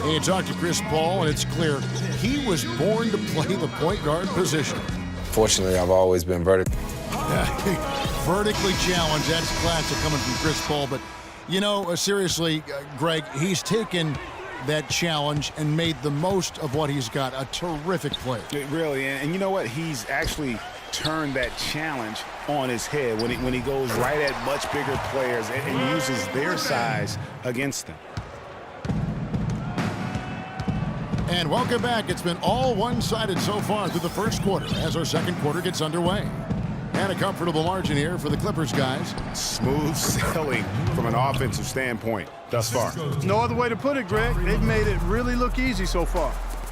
And you talk to Chris Paul, and it's clear he was born to play the point guard position. Fortunately, I've always been vertical. Vertically challenged. That's classic coming from Chris Paul. But, you know, seriously, Greg, he's taken that challenge and made the most of what he's got. A terrific player. Really, and you know what? He's actually turned that challenge on his head when he goes right at much bigger players and uses their size against them. And welcome back. It's been all one-sided so far through the first quarter as our second quarter gets underway. And a comfortable margin here for the Clippers guys. Smooth sailing from an offensive standpoint thus far. No other way to put it, Greg. They've made it really look easy so far.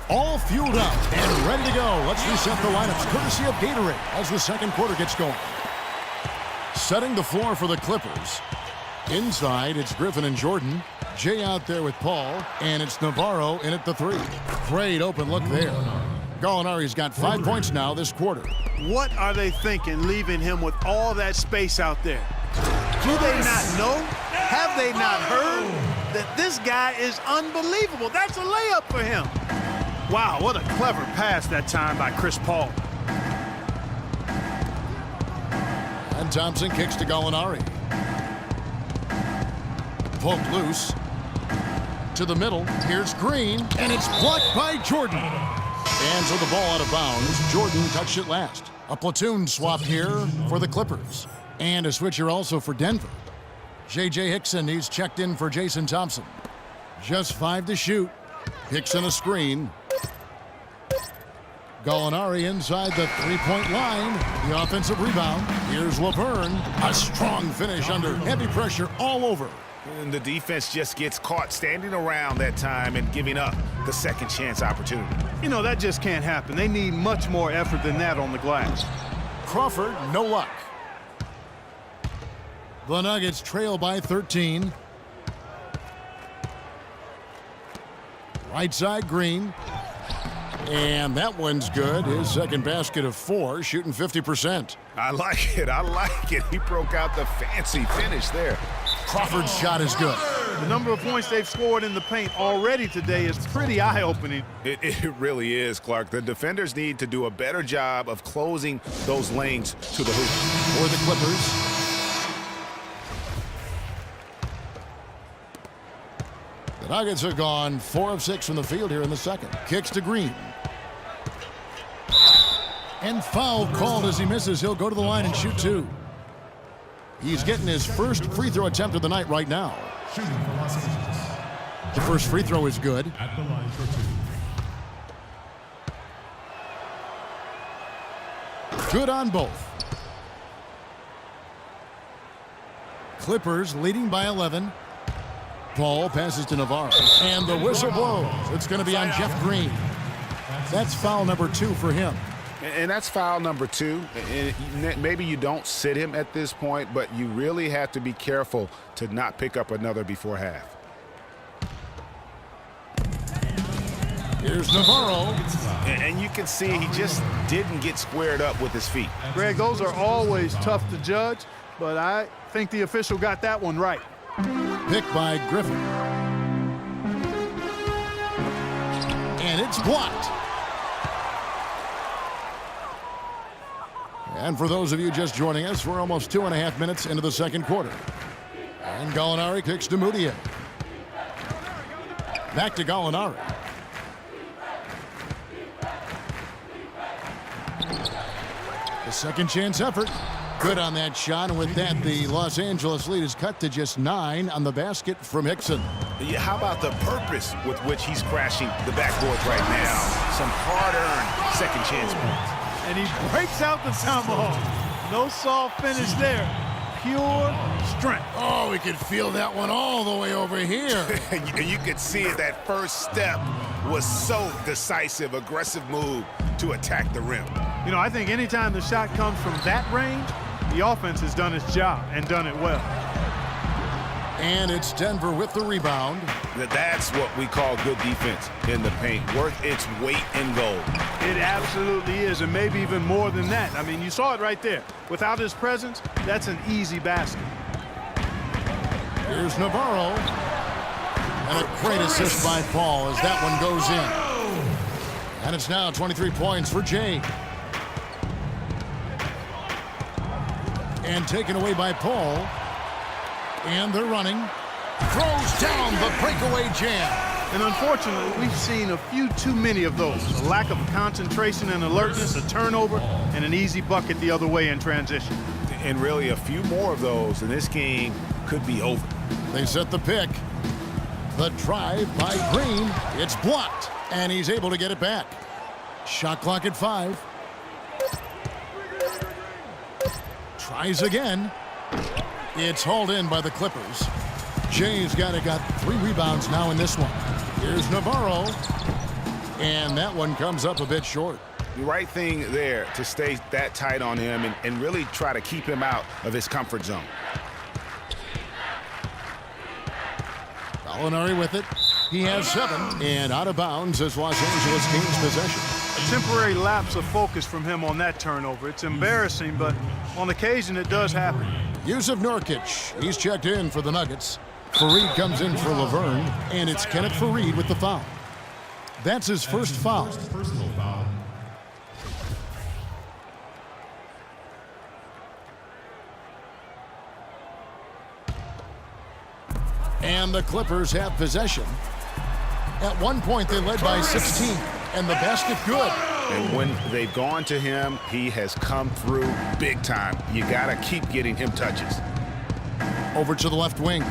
All fueled up and ready to go. Let's reset the lineups courtesy of Gatorade as the second quarter gets going. Setting the floor for the Clippers. Inside, it's Griffin and Jordan. Jay out there with Paul, and it's Navarro in at the three. Great open look there. Gallinari's got 5 points now this quarter. What are they thinking leaving him with all that space out there? Do they not know? Have they not heard that this guy is unbelievable? That's a layup for him. Wow, what a clever pass that time by Chris Paul. And Thompson kicks to Gallinari. Poked loose. To the middle. Here's Green. And it's blocked by Jordan. And so the ball out of bounds. Jordan touched it last. A platoon swap here for the Clippers. And a switcher also for Denver. J.J. Hickson, he's checked in for Jason Thompson. Just 5 to shoot. Hickson a screen. Gallinari inside the three-point line. The offensive rebound. Here's Laverne. A strong finish under heavy pressure all over. And the defense just gets caught standing around that time and giving up the second chance opportunity. You know, that just can't happen. They need much more effort than that on the glass. Crawford, no luck. The Nuggets trail by 13. Right side, Green. And that one's good. His second basket of 4, shooting 50%. I like it. I like it. He broke out the fancy finish there. Crawford's shot is good. The number of points they've scored in the paint already today is pretty eye-opening. It really is, Clark. The defenders need to do a better job of closing those lanes to the hoop. For the Clippers. The Nuggets have gone 4 of 6 from the field here in the second. Kicks to Green. And foul called as he misses. He'll go to the line and shoot 2. He's getting his first free throw attempt of the night right now. The first free throw is good. At the line for 2. Good on both. Clippers leading by 11. Paul passes to Navarro. And the whistle blows. It's going to be on Jeff Green. That's foul number 2 for him. And that's foul number 2. And maybe you don't sit him at this point, but you really have to be careful to not pick up another before half. Here's Navarro. And you can see he just didn't get squared up with his feet. Greg, those are always tough to judge, but I think the official got that one right. Picked by Griffin. And it's blocked. And for those of you just joining us, we're almost 2.5 minutes into the second quarter. And Gallinari kicks to Mudiay. Back to Gallinari. The second chance effort. Good on that shot, and with that, the Los Angeles lead is cut to just 9 on the basket from Hickson. Yeah, how about the purpose with which he's crashing the backboards right now? Some hard-earned second chance points. And he breaks out the tomahawk. No soft finish there. Pure strength. Oh, we could feel that one all the way over here. You could see it. That first step was so decisive, aggressive move to attack the rim. You know, I think anytime the shot comes from that range, the offense has done its job and done it well. And it's Denver with the rebound. That's what we call good defense in the paint. Worth its weight in gold. It absolutely is, and maybe even more than that. I mean, you saw it right there. Without his presence, that's an easy basket. Here's Navarro. And a great assist by Paul as that one goes in. And it's now 23 points for Jay. And taken away by Paul. And they're running. Throws down the breakaway jam. And unfortunately, we've seen a few too many of those. A lack of concentration and alertness, a turnover, and an easy bucket the other way in transition. And really a few more of those, and this game could be over. They set the pick. The drive by Green. It's blocked, and he's able to get it back. Shot clock at 5. Tries again. It's hauled in by the Clippers. Jay's got 3 rebounds now in this one. Here's Navarro. And that one comes up a bit short. The right thing there to stay that tight on him and really try to keep him out of his comfort zone. Gallinari with it. He has 7. And out of bounds as Los Angeles gains possession. A temporary lapse of focus from him on that turnover. It's embarrassing, but on occasion it does happen. Yusuf Nurkic. He's checked in for the Nuggets. Fareed comes in for Laverne, and it's Kenneth Fareed with the foul. That's his first foul. And the Clippers have possession. At one point, they led by 16, and the basket good. And when they've gone to him, he has come through big time. You got to keep getting him touches. Over to the left wing.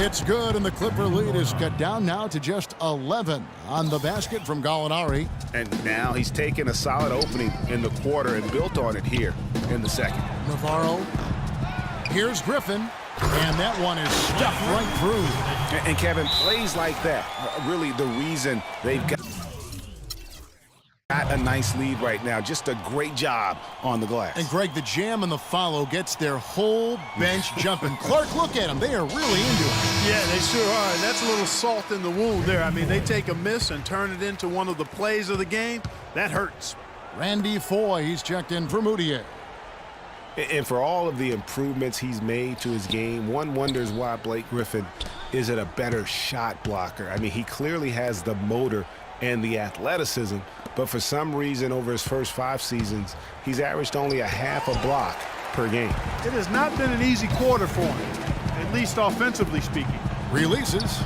It's good, and the Clipper lead is cut down now to just 11 on the basket from Gallinari. And now he's taken a solid opening in the quarter and built on it here in the second. Navarro. Here's Griffin, and that one is stuffed right through. And Kevin, plays like that, really the reason they've got a nice lead right now. Just a great job on the glass. And Greg, the jam and the follow gets their whole bench jumping. Clark, look at them. They are really into it. Yeah, they sure are. And that's a little salt in the wound there. I mean, they take a miss and turn it into one of the plays of the game. That hurts. Randy Foye, he's checked in for Moutier. And for all of the improvements he's made to his game, one wonders why Blake Griffin isn't a better shot blocker. I mean, he clearly has the motor and the athleticism, but for some reason over his first 5 seasons, he's averaged only a half a block per game. It has not been an easy quarter for him, at least offensively speaking. Releases,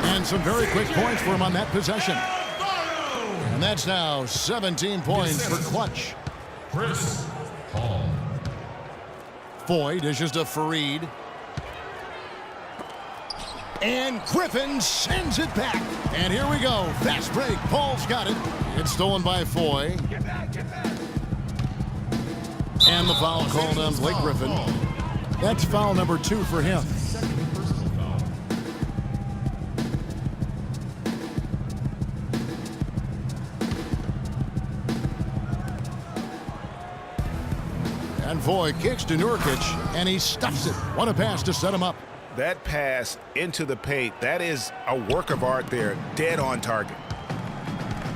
and some very quick points for him on that possession. And that's now 17 points for Clutch. Chris Paul. Foye dishes to Fareed. And Griffin sends it back. And here we go. Fast break. Paul's got it. It's stolen by Foye. And the foul called on Blake Griffin. That's foul number 2 for him. And Foye kicks to Nurkic, and he stuffs it. What a pass to set him up. That pass into the paint, that is a work of art there, dead on target.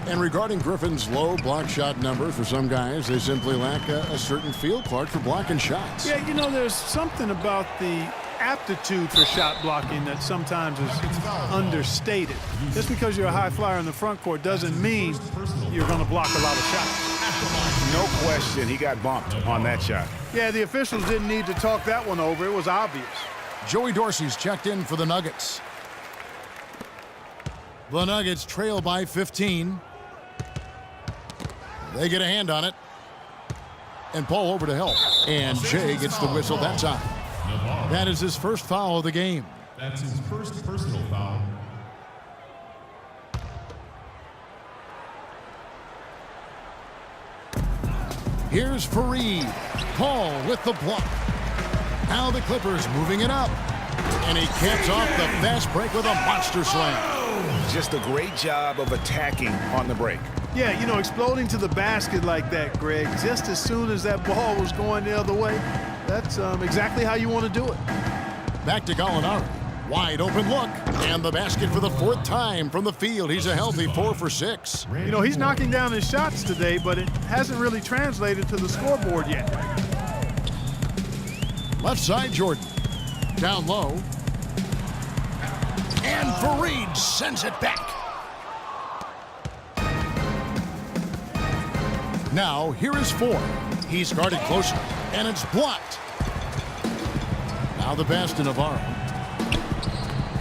And regarding Griffin's low block shot numbers, for some guys, they simply lack a certain feel, Clark, for blocking shots. Yeah, you know, there's something about the aptitude for shot blocking that sometimes is understated. Just because you're a high flyer in the front court doesn't mean you're going to block a lot of shots. No question, he got bumped on that shot. Yeah, the officials didn't need to talk that one over. It was obvious. Joey Dorsey's checked in for the Nuggets. The Nuggets trail by 15. They get a hand on it. And Paul over to help. And Jay gets the whistle that time. That is his first foul of the game. That's his first personal foul. Here's Fareed. Paul with the block. Now the Clippers moving it up. And he caps off the fast break with a monster slam. Just a great job of attacking on the break. Yeah, you know, exploding to the basket like that, Greg, just as soon as that ball was going the other way, that's exactly how you want to do it. Back to Gallinari. Wide open look. And the basket for the 4th time from the field. He's a healthy 4 for 6. You know, he's knocking down his shots today, but it hasn't really translated to the scoreboard yet. Left side, Jordan. Down low. And Fareed sends it back. Now, here is Foy. He's guarded closer, and it's blocked. Now the pass to Navarro.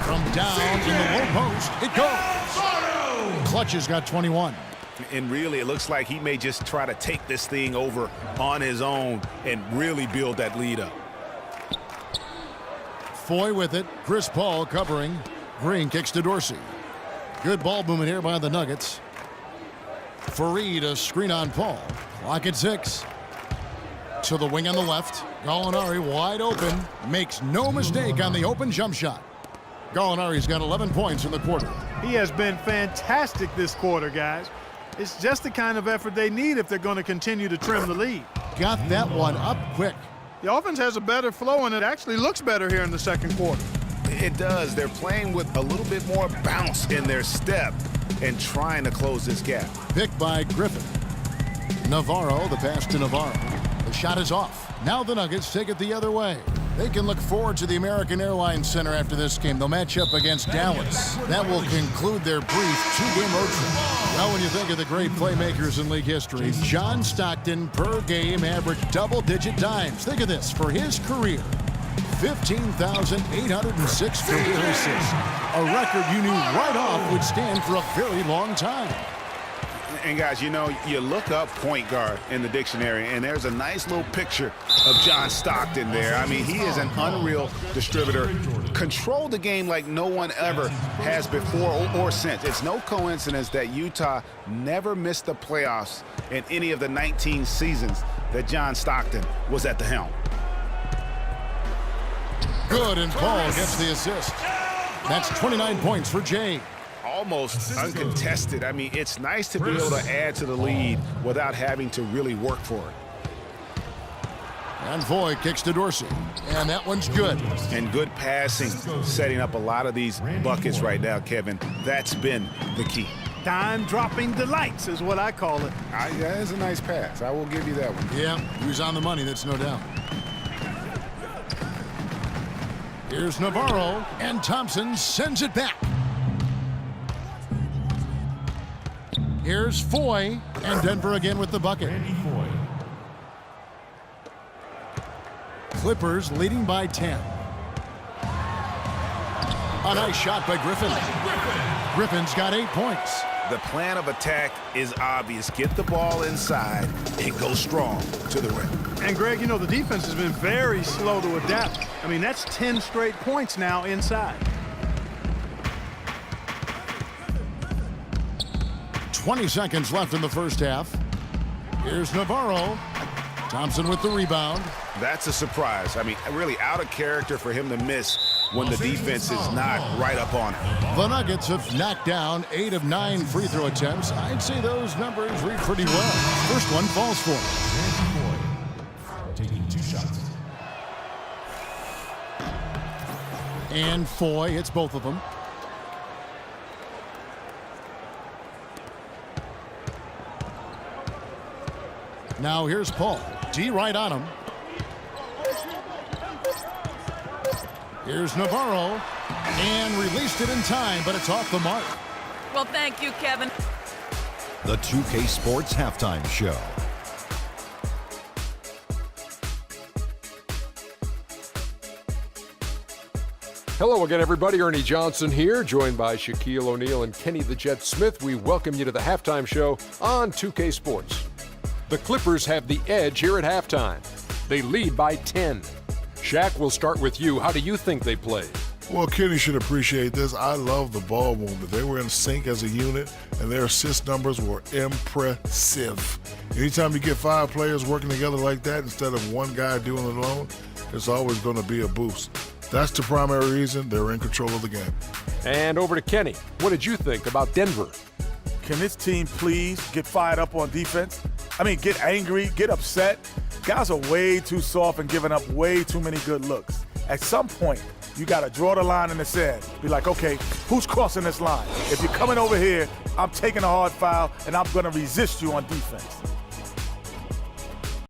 From down in the low post, it goes. Clutch has got 21. And really, it looks like he may just try to take this thing over on his own and really build that lead up. Foy with it. Chris Paul covering. Green kicks to Dorsey. Good ball movement here by the Nuggets. Fareed, a screen on Paul. Clock at 6. To the wing on the left. Gallinari wide open. Makes no mistake on the open jump shot. Gallinari's got 11 points in the quarter. He has been fantastic this quarter, guys. It's just the kind of effort they need if they're going to continue to trim the lead. Got that one up quick. The offense has a better flow, and it actually looks better here in the second quarter. It does. They're playing with a little bit more bounce in their step and trying to close this gap. Picked by Griffin. Navarro, the pass to Navarro. The shot is off. Now the Nuggets take it the other way. They can look forward to the American Airlines Center after this game. They'll match up against Dallas. That will conclude their brief two-game road trip. Well, when you think of the great playmakers in league history, John Stockton per game averaged double-digit dimes. Think of this. For his career, 15,806 career assists. A record you knew right off would stand for a very long time. And guys, you know, you look up point guard in the dictionary, and there's a nice little picture of John Stockton there. I mean, he is an unreal distributor. Controlled the game like no one ever has before or since. It's no coincidence that Utah never missed the playoffs in any of the 19 seasons that John Stockton was at the helm. Good, and Paul gets the assist. That's 29 points for Jay. Almost uncontested. I mean, it's nice to be able to add to the lead without having to really work for it. And Foy kicks to Dorsey. And that one's good. And good passing, setting up a lot of these buckets right now, Kevin. That's been the key. Dime-dropping delights is what I call it. That is a nice pass. I will give you that one. Yeah, he was on the money, that's no doubt. Here's Navarro, and Thompson sends it back. Here's Foy, and Denver again with the bucket. Clippers leading by 10. A nice shot by Griffin. Griffin's got 8 points. The plan of attack is obvious. Get the ball inside and go strong to the rim. And, Greg, you know, the defense has been very slow to adapt. I mean, that's 10 straight points now inside. 20 seconds left in the first half. Here's Navarro. Thompson with the rebound. That's a surprise. I mean, really out of character for him to miss when the defense is not right up on him. The Nuggets have knocked down 8 of 9 free throw attempts. I'd say those numbers read pretty well. First one falls for him. Taking 2 shots. And Foy hits both of them. Now here's Paul. D right on him. Here's Navarro. And released it in time, but it's off the mark. Well, thank you, Kevin. The 2K Sports Halftime Show. Hello again, everybody. Ernie Johnson here, joined by Shaquille O'Neal and Kenny the Jet Smith. We welcome you to the Halftime Show on 2K Sports. The Clippers have the edge here at halftime. They lead by 10. Shaq, we'll start with you. How do you think they played? Well, Kenny should appreciate this. I love the ball movement. They were in sync as a unit, and their assist numbers were impressive. Anytime you get 5 players working together like that instead of one guy doing it alone, it's always going to be a boost. That's the primary reason they're in control of the game. And over to Kenny. What did you think about Denver? Can this team please get fired up on defense? I mean, get angry, get upset. Guys are way too soft and giving up way too many good looks. At some point, you got to draw the line in the sand. Be like, okay, who's crossing this line? If you're coming over here, I'm taking a hard foul, and I'm going to resist you on defense.